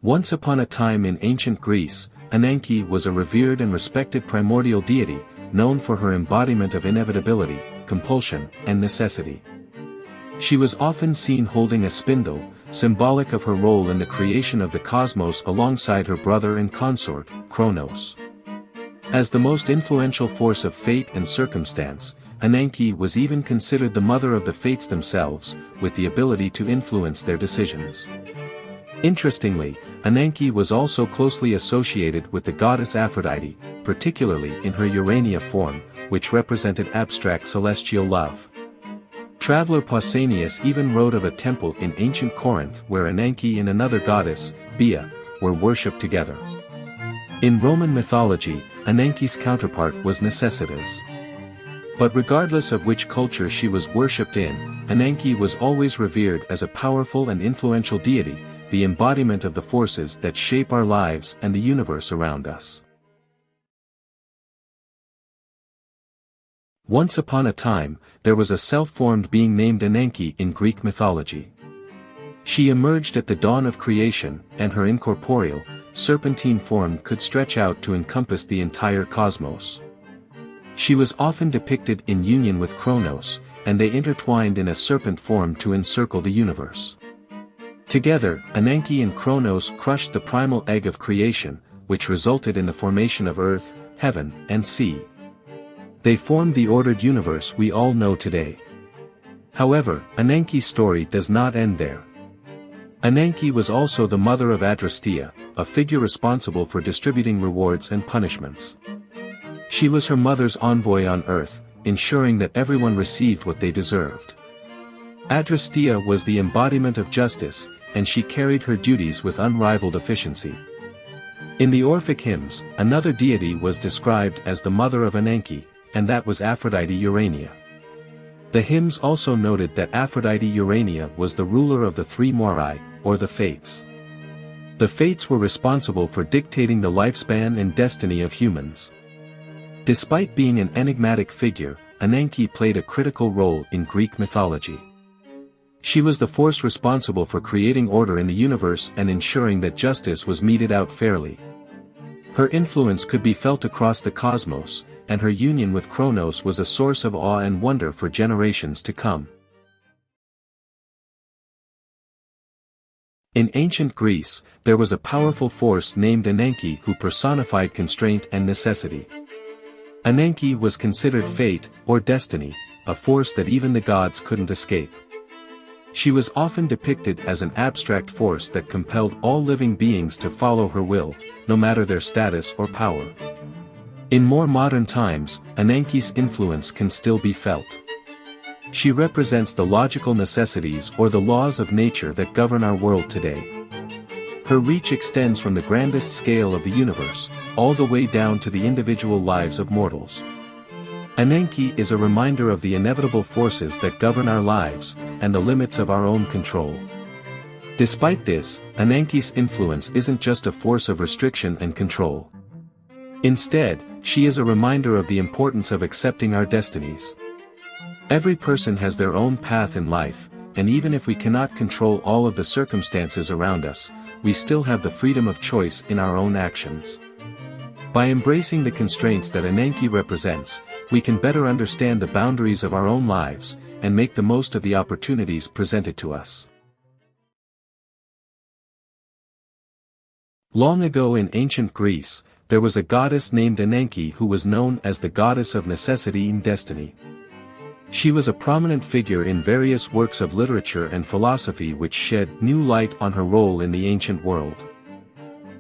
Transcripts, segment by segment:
Once upon a time in ancient Greece, Ananke was a revered and respected primordial deity, known for her embodiment of inevitability, compulsion, and necessity. She was often seen holding a spindle, symbolic of her role in the creation of the cosmos alongside her brother and consort, Kronos. As the most influential force of fate and circumstance, Ananke was even considered the mother of the fates themselves, with the ability to influence their decisions. Interestingly, Ananke was also closely associated with the goddess Aphrodite, particularly in her Urania form, which represented abstract celestial love. Traveler Pausanias even wrote of a temple in ancient Corinth where Ananke and another goddess, Bea, were worshipped together. In Roman mythology, Ananke's counterpart was Necessitas. But regardless of which culture she was worshipped in, Ananke was always revered as a powerful and influential deity, the embodiment of the forces that shape our lives and the universe around us. Once upon a time, there was a self-formed being named Ananke in Greek mythology. She emerged at the dawn of creation, and her incorporeal, serpentine form could stretch out to encompass the entire cosmos. She was often depicted in union with Kronos, and they intertwined in a serpent form to encircle the universe. Together, Ananke and Kronos crushed the primal egg of creation, which resulted in the formation of earth, heaven, and sea. They formed the ordered universe we all know today. However, Ananke's story does not end there. Ananke was also the mother of Adrastea, a figure responsible for distributing rewards and punishments. She was her mother's envoy on earth, ensuring that everyone received what they deserved. Adrastea was the embodiment of justice, and she carried her duties with unrivaled efficiency. In the Orphic hymns, another deity was described as the mother of Ananke, and that was Aphrodite Urania. The hymns also noted that Aphrodite Urania was the ruler of the three Moirai, or the Fates. The Fates were responsible for dictating the lifespan and destiny of humans. Despite being an enigmatic figure, Ananke played a critical role in Greek mythology. She was the force responsible for creating order in the universe and ensuring that justice was meted out fairly. Her influence could be felt across the cosmos, and her union with Kronos was a source of awe and wonder for generations to come. In ancient Greece, there was a powerful force named Ananke who personified constraint and necessity. Ananke was considered fate, or destiny, a force that even the gods couldn't escape. She was often depicted as an abstract force that compelled all living beings to follow her will, no matter their status or power. In more modern times, Ananke's influence can still be felt. She represents the logical necessities or the laws of nature that govern our world today. Her reach extends from the grandest scale of the universe, all the way down to the individual lives of mortals. Ananke is a reminder of the inevitable forces that govern our lives, and the limits of our own control. Despite this, Ananke's influence isn't just a force of restriction and control. Instead, she is a reminder of the importance of accepting our destinies. Every person has their own path in life, and even if we cannot control all of the circumstances around us, we still have the freedom of choice in our own actions. By embracing the constraints that Ananke represents, we can better understand the boundaries of our own lives, and make the most of the opportunities presented to us. Long ago in ancient Greece, there was a goddess named Ananke who was known as the goddess of necessity and destiny. She was a prominent figure in various works of literature and philosophy which shed new light on her role in the ancient world.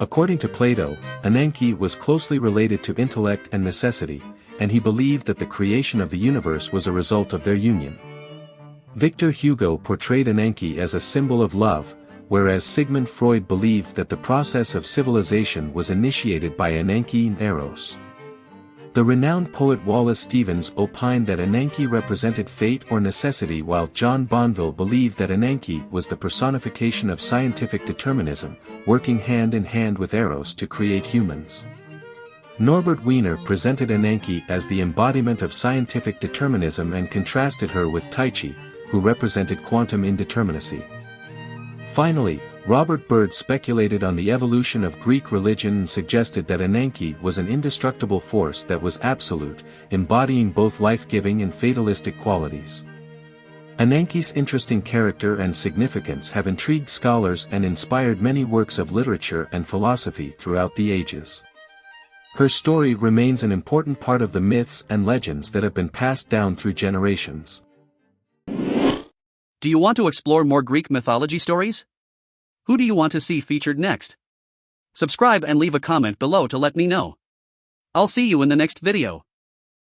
According to Plato, Ananke was closely related to intellect and necessity, and he believed that the creation of the universe was a result of their union. Victor Hugo portrayed Ananke as a symbol of love, whereas Sigmund Freud believed that the process of civilization was initiated by Ananke and Eros. The renowned poet Wallace Stevens opined that Ananke represented fate or necessity, while John Bonville believed that Ananke was the personification of scientific determinism, working hand in hand with Eros to create humans. Norbert Wiener presented Ananke as the embodiment of scientific determinism and contrasted her with Tyche, who represented quantum indeterminacy. Finally, Robert Byrd speculated on the evolution of Greek religion and suggested that Ananke was an indestructible force that was absolute, embodying both life-giving and fatalistic qualities. Ananke's interesting character and significance have intrigued scholars and inspired many works of literature and philosophy throughout the ages. Her story remains an important part of the myths and legends that have been passed down through generations. Do you want to explore more Greek mythology stories? Who do you want to see featured next? Subscribe and leave a comment below to let me know. I'll see you in the next video.